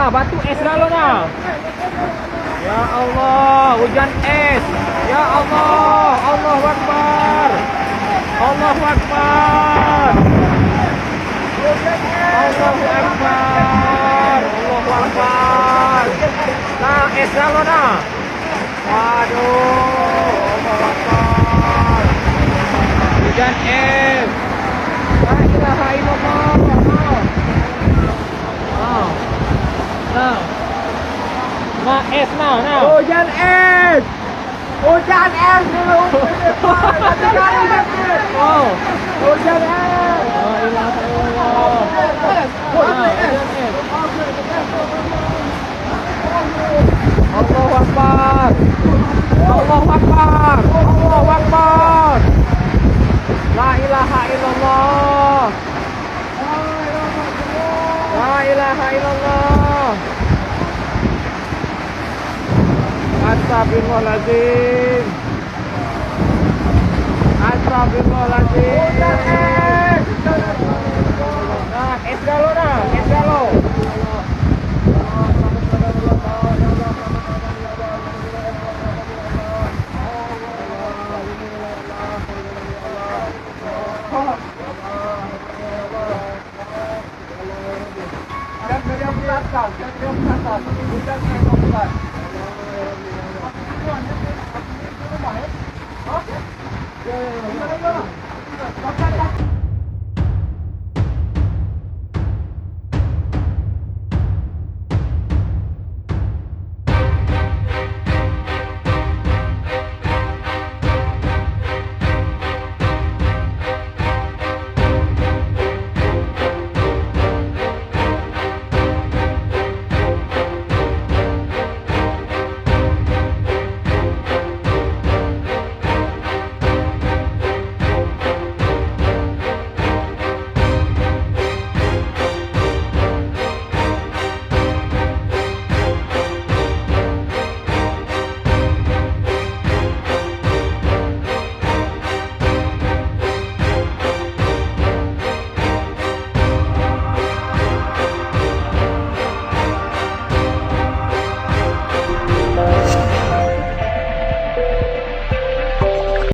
Nah, batu es lalu nah. Ya Allah, hujan es. Ya Allah, Allahu Akbar. Allahu Akbar. Allahu Akbar. Allahu Akbar. Nah, es lalu nah. Waduh, Allahu Akbar. Hujan es. La ilaha illallah. Nah. Nah, es now. Hujan es. Hujan es dulu. Oh. Hujan es. La ilaha illallah. Hujan es. Allahu Akbar. Allahu Akbar. Allahu Akbar. La ilaha illallah. La ilaha illallah. Astagfirullahaladzim. Astagfirullahaladzim. Nah, es galo nah, es galo. Hujan es.